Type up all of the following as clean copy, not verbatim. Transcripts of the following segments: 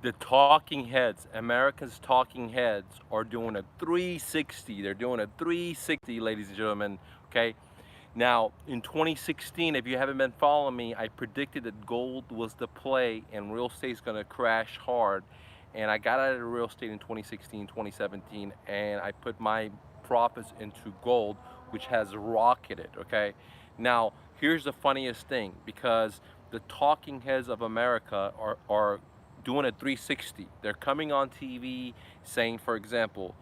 The talking heads, America's talking heads, are doing a 360. They're doing a 360, ladies and gentlemen. Okay. Now, in 2016, if you haven't been following me, I predicted that gold was the play and real estate's going to crash hard. And I got out of real estate in 2016, 2017, and I put my profits into gold, which has rocketed. Okay. Now, here's the funniest thing, because the talking heads of America are doing a 360. They're coming on TV saying, for example,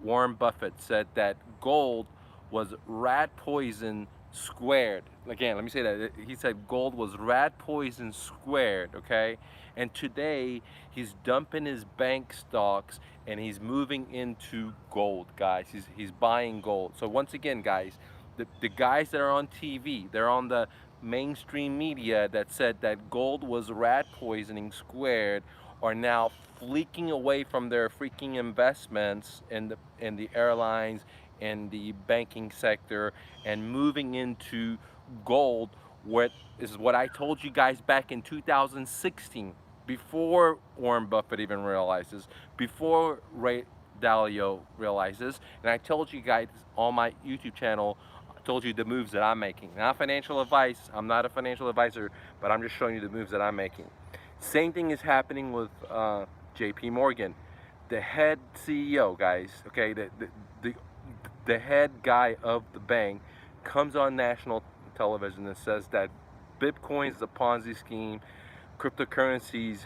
Warren Buffett said that gold was rat poison squared. Again, let me say that. He said gold was rat poison squared, okay? And today, he's dumping his bank stocks and he's moving into gold, guys. He's buying gold. So once again, guys, the guys that are on TV, they're on the mainstream media that said that gold was rat poisoning squared, are now fleeking away from their freaking investments in the airlines, in the banking sector, and moving into gold. What is what I told you guys back in 2016, before Warren Buffett even realizes, before Ray Dalio realizes, and I told you guys on my YouTube channel, I told you the moves that I'm making. Not financial advice. I'm not a financial advisor, but I'm just showing you the moves that I'm making. Same thing is happening with JP Morgan, the head CEO, guys. Okay, the, the head guy of the bank comes on national television and says that Bitcoin is a Ponzi scheme, cryptocurrencies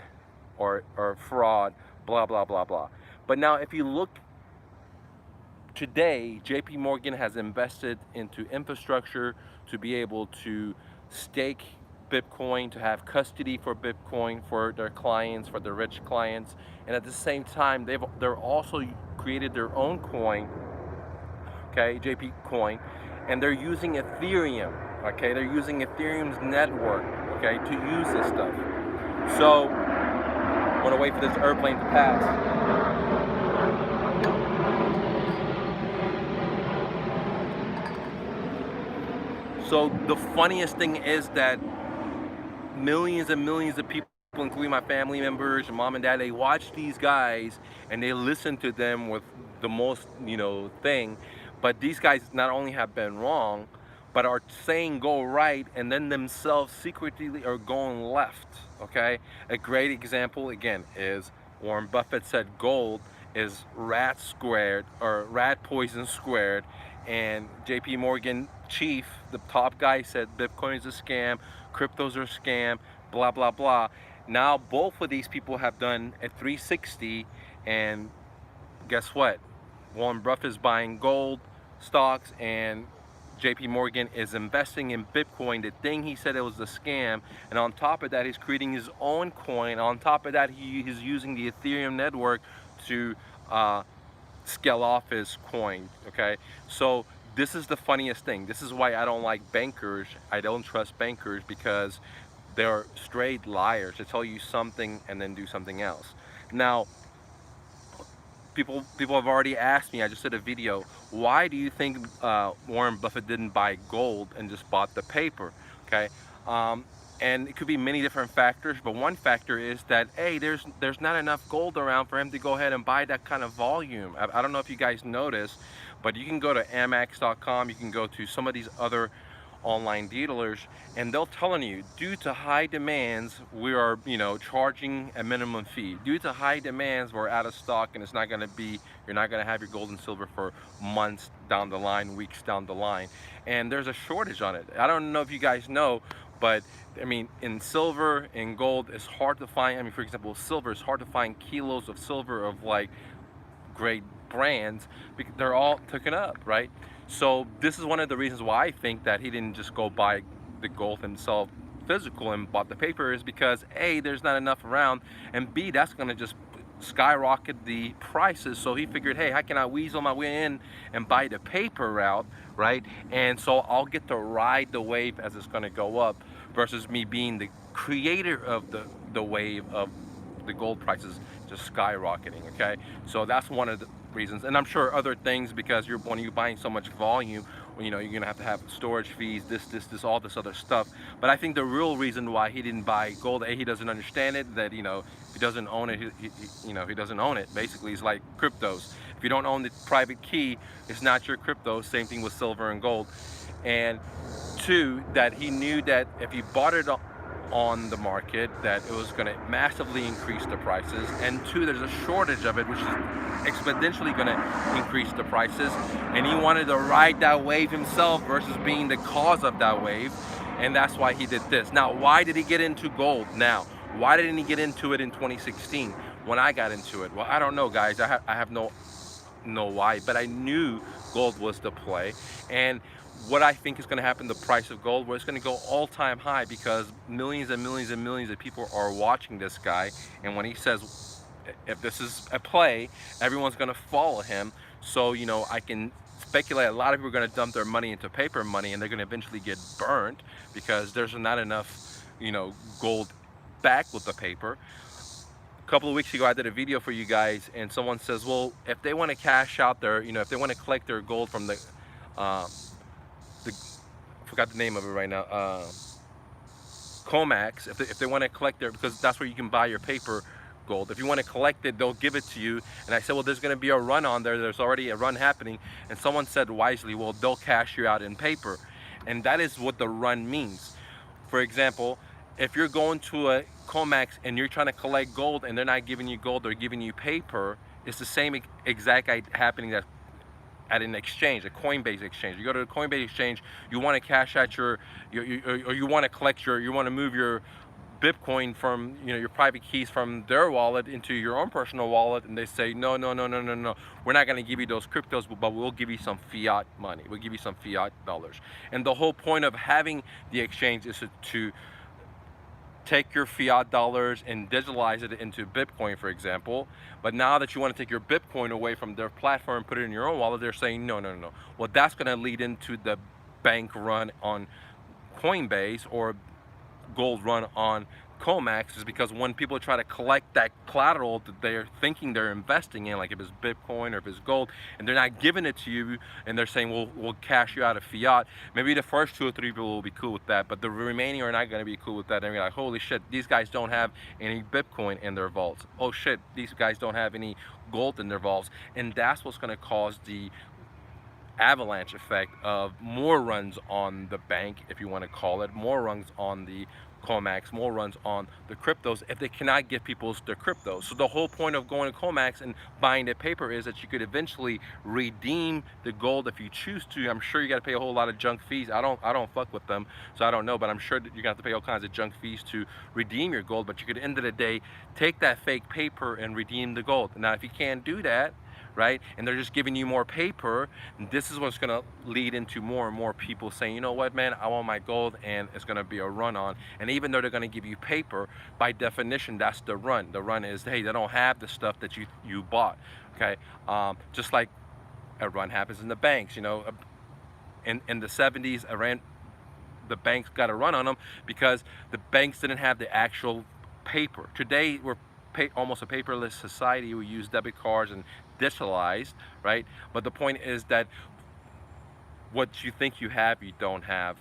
are fraud, blah blah blah blah. But now, if you look today, JP Morgan has invested into infrastructure to be able to stake Bitcoin, to have custody for Bitcoin for their clients, for their rich clients, and at the same time, they're also created their own coin, okay, JP Coin, and they're using Ethereum, okay, they're using Ethereum's network, okay, to use this stuff. So, I want to wait for this airplane to pass. So the funniest thing is that millions and millions of people, including my family members, mom and dad, they watch these guys and they listen to them with the most, thing. But these guys not only have been wrong, but are saying go right and then themselves secretly are going left. Okay? A great example again is Warren Buffett said gold is rat squared, or rat poison squared, and JP Morgan chief, the top guy, said Bitcoin is a scam, cryptos are a scam, blah blah blah. Now both of these people have done a 360, and guess what? Warren Buffett is buying gold stocks, and JP Morgan is investing in Bitcoin, the thing he said it was a scam. And on top of that, he's creating his own coin. On top of that, he's using the Ethereum network to scale off his coin. Okay, so this is the funniest thing. This is why I don't like bankers. I don't trust bankers, because they're straight liars. They tell you something and then do something else. Now, people have already asked me. I just did a video. Why do you think Warren Buffett didn't buy gold and just bought the paper? Okay, and it could be many different factors, but one factor is that, hey, there's not enough gold around for him to go ahead and buy that kind of volume. I don't know if you guys noticed, but you can go to Amax.com, you can go to some of these other online dealers, and they'll telling you, due to high demands, we are charging a minimum fee. Due to high demands, we're out of stock, and you're not going to have your gold and silver for months down the line, weeks down the line, and there's a shortage on it. I don't know if you guys know, but I mean, in silver and gold, it's hard to find. I mean, for example, silver, it's hard to find kilos of silver of like great brands, because they're all taken up, right? So this is one of the reasons why I think that he didn't just go buy the gold himself physical and bought the paper, is because A, there's not enough around, and B, that's going to just skyrocket the prices. So he figured, hey, how can I weasel my way in and buy the paper route, right? And so I'll get to ride the wave as it's going to go up, versus me being the creator of the wave of the gold prices just skyrocketing. Okay, so that's one of the reasons, and I'm sure other things, because when you're buying so much volume, you know, you're gonna have storage fees, this, all this other stuff. But I think the real reason why he didn't buy gold, A, he doesn't understand it, that, you know, if he doesn't own it, you know, he doesn't own it. Basically, it's like cryptos. If you don't own the private key, it's not your crypto. Same thing with silver and gold. And two, that he knew that if he bought it on the market, that it was going to massively increase the prices. And two, there's a shortage of it, which is exponentially going to increase the prices. And he wanted to ride that wave himself versus being the cause of that wave. And that's why he did this. Now, why did he get into gold now? Why didn't he get into it in 2016 when I got into it? Well, I don't know, guys. I have no why, but I knew gold was the play. And what I think is going to happen, the price of gold, where it's going to go all-time high, because millions and millions and millions of people are watching this guy. And when he says, if this is a play, everyone's going to follow him. So, you know, I can speculate a lot of people are going to dump their money into paper money, and they're going to eventually get burnt because there's not enough, you know, gold backed with the paper. A couple of weeks ago, I did a video for you guys, and someone says, well, if they want to cash out their, you know, if they want to collect their gold from the forgot the name of it right now, Comax, if they want to collect their, because that's where you can buy your paper gold. If you want to collect it, they'll give it to you. And I said, well, there's going to be a run on there. There's already a run happening. And someone said wisely, well, they'll cash you out in paper. And that is what the run means. For example, if you're going to a Comax and you're trying to collect gold and they're not giving you gold, they're giving you paper, it's the same exact happening that at an exchange, a Coinbase exchange. You go to the Coinbase exchange, you want to cash out or you want to collect you want to move your Bitcoin from, you know, your private keys from their wallet into your own personal wallet, and they say, no, we're not going to give you those cryptos, but we'll give you some fiat money. We'll give you some fiat dollars. And the whole point of having the exchange is to take your fiat dollars and digitalize it into Bitcoin, for example. But now that you want to take your Bitcoin away from their platform and put it in your own wallet, they're saying, no. Well, that's going to lead into the bank run on Coinbase or gold run on Comax, is because when people try to collect that collateral that they're thinking they're investing in, like if it's Bitcoin or if it's gold, and they're not giving it to you, and they're saying, well, we'll cash you out of fiat, maybe the first 2 or 3 people will be cool with that, but the remaining are not going to be cool with that. And they're like, holy shit, these guys don't have any Bitcoin in their vaults. Oh shit, these guys don't have any gold in their vaults. And that's what's going to cause the avalanche effect of more runs on the bank, if you want to call it, more runs on the Comax, more runs on the cryptos, if they cannot get people their cryptos. So the whole point of going to Comax and buying the paper is that you could eventually redeem the gold if you choose to. I'm sure you got to pay a whole lot of junk fees. I don't fuck with them, so I don't know, but I'm sure that you're gonna have to pay all kinds of junk fees to redeem your gold. But you could, at the end of the day, take that fake paper and redeem the gold. Now, if you can't do that, right, and they're just giving you more paper, this is what's going to lead into more and more people saying, you know what, man, I want my gold, and it's going to be a run on. And even though they're going to give you paper, by definition, that's the run. The run is, hey, they don't have the stuff that you bought, okay? Just like a run happens in the banks, you know. In the 70s, the banks got a run on them because the banks didn't have the actual paper. Today, we're almost a paperless society. We use debit cards and digitalized, right? But the point is that what you think you have, you don't have,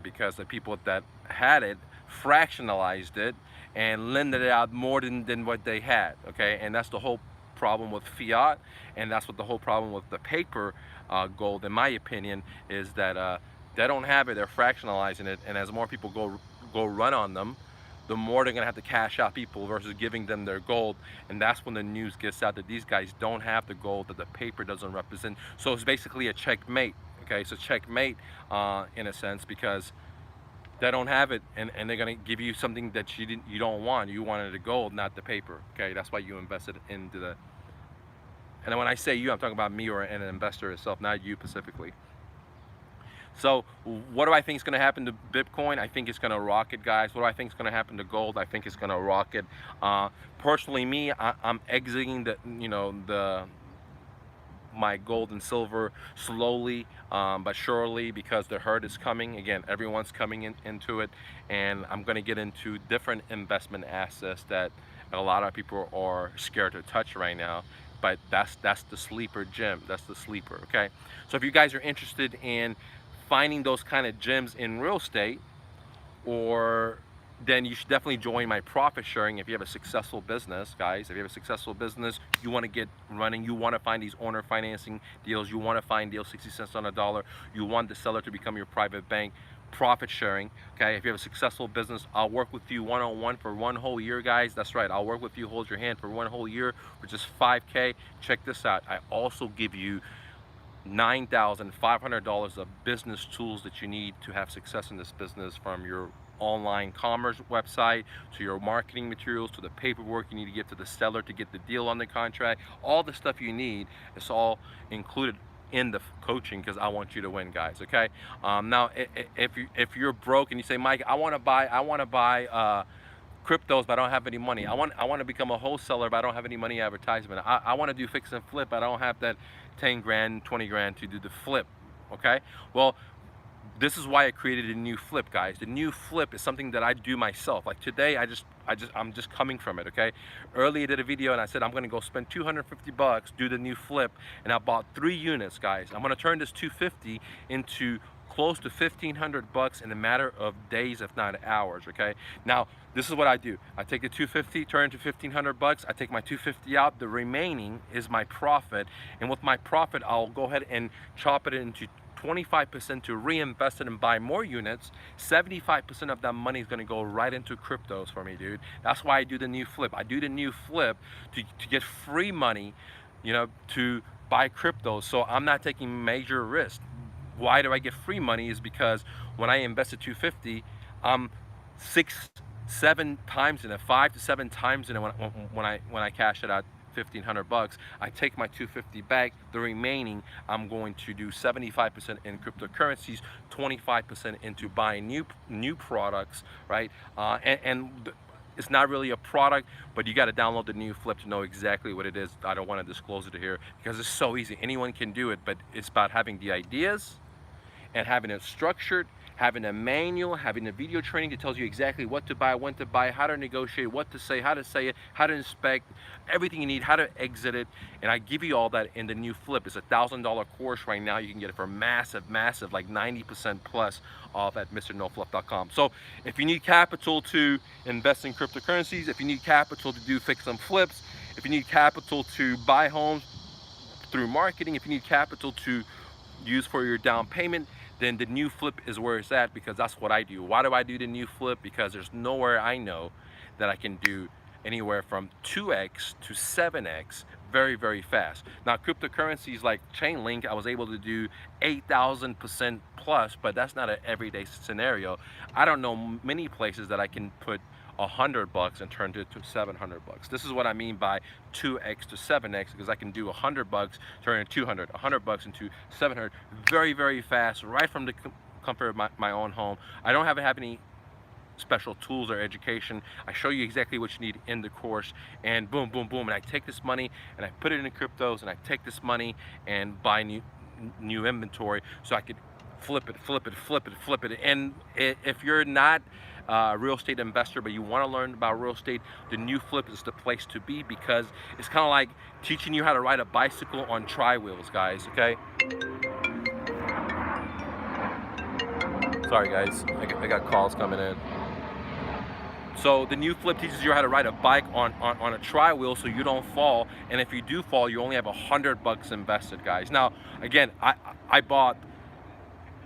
because the people that had it fractionalized it and lended it out more than what they had, okay? And that's the whole problem with fiat, and that's what the whole problem with the paper gold, in my opinion, is that they don't have it, they're fractionalizing it, and as more people go run on them, the more they're going to have to cash out people versus giving them their gold. And that's when the news gets out that these guys don't have the gold, that the paper doesn't represent. So it's basically a checkmate, okay? So checkmate in a sense, because they don't have it, and they're going to give you something that you don't want. You wanted the gold, not the paper, okay? That's why you invested into the... And when I say you, I'm talking about me or an investor itself, not you specifically. So what do I think is going to happen to Bitcoin? I think it's going to rocket, guys. What do I think is going to happen to gold? I think it's going to rocket. Personally, me, I'm exiting my gold and silver slowly but surely, because the herd is coming. Again, everyone's coming into it, and I'm going to get into different investment assets that a lot of people are scared to touch right now. but that's the sleeper gem. That's the sleeper, okay? So if you guys are interested in finding those kind of gems in real estate, or then you should definitely join my profit sharing if you have a successful business, guys. If you have a successful business, you want to get running, you want to find these owner financing deals, you want to find deals 60 cents on a dollar, you want the seller to become your private bank, profit sharing, okay? If you have a successful business, I'll work with you one-on-one for 1 whole year, guys. That's right, I'll work with you, hold your hand for 1 whole year for just 5K. Check this out. I also give you $9,500 of business tools that you need to have success in this business, from your online commerce website to your marketing materials to the paperwork you need to get to the seller to get the deal on the contract. All the stuff you need, it's all included in the coaching, because I want you to win, guys, okay? Now if you're broke and you say, Mike, I want to buy cryptos, but I don't have any money. I want to become a wholesaler, but I don't have any money advertisement. I want to do fix and flip, but I don't have that 10 grand, 20 grand to do the flip, okay? Well, this is why I created a new flip, guys. The new flip is something that I do myself. Like today, I'm just coming from it, okay? Earlier I did a video and I said I'm gonna go spend 250 bucks, do the new flip, and I bought 3 units, guys. I'm gonna turn this 250 into close to 1,500 bucks in a matter of days, if not hours, okay? Now, this is what I do. I take the 250, turn it to 1,500 bucks, I take my 250 out, the remaining is my profit, and with my profit, I'll go ahead and chop it into 25% to reinvest it and buy more units. 75% of that money is gonna go right into cryptos for me, dude. That's why I do the new flip. I do the new flip to get free money, you know, to buy cryptos, so I'm not taking major risk. Why do I get free money? Is because when I invested 250, I'm 6-7 times in it, 5 to 7 times in it when I cash it out 1,500 bucks. I take my 250 back. The remaining, I'm going to do 75% in cryptocurrencies, 25% into buying new products, right? It's not really a product, but you got to download the new flip to know exactly what it is. I don't want to disclose it here because it's so easy. Anyone can do it, but it's about having the ideas and having it structured, having a manual, having a video training that tells you exactly what to buy, when to buy, how to negotiate, what to say it, how to inspect, everything you need, how to exit it. And I give you all that in the new flip. It's a $1,000 course right now. You can get it for massive, like 90% plus off at mrnofluff.com. So if you need capital to invest in cryptocurrencies, if you need capital to do fix and flips, if you need capital to buy homes through marketing, if you need capital to use for your down payment, then the new flip is where it's at, because that's what I do. Why do I do the new flip? Because there's nowhere I know that I can do anywhere from 2x to 7x very, very fast. Now, cryptocurrencies like Chainlink, I was able to do 8,000% plus, but that's not an everyday scenario. I don't know many places that I can put $100 and turn it to $700. This is what I mean by 2x to 7x, because I can do $100, turn it 200, $100 into 700, very, very fast, right from the comfort of my own home. I don't have any special tools or education. I show you exactly what you need in the course, and boom, boom, boom, and I take this money and I put it in cryptos, and I take this money and buy new inventory so I could flip it. And if you're not a real estate investor, but you want to learn about real estate, the new flip is the place to be, because it's kind of like teaching you how to ride a bicycle on tri-wheels, guys, okay? Sorry guys, I got calls coming in. So the new flip teaches you how to ride a bike on a tri-wheel so you don't fall, and if you do fall, you only have $100 invested, guys. Now, again, I bought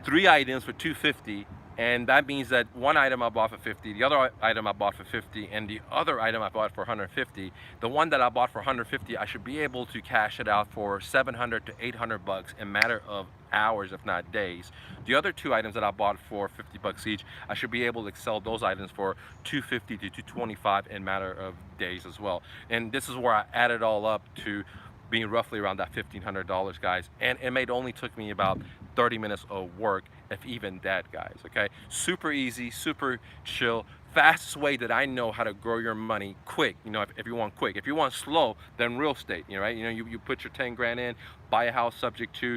3 items for $250, and that means that one item I bought for $50, the other item I bought for $50, and the other item I bought for $150. The one that I bought for $150, I should be able to cash it out for $700 to $800 in a matter of hours, if not days. The other 2 items that I bought for $50 each, I should be able to sell those items for $250 to $225 in a matter of days as well. And this is where I add it all up to being roughly around that $1,500, guys. And it only took me about 30 minutes of work, if even that, guys, okay? Super easy, super chill, fastest way that I know how to grow your money quick. You know, if you want quick. If you want slow, then real estate, you know, right? You know, you put your 10 grand in, buy a house subject to,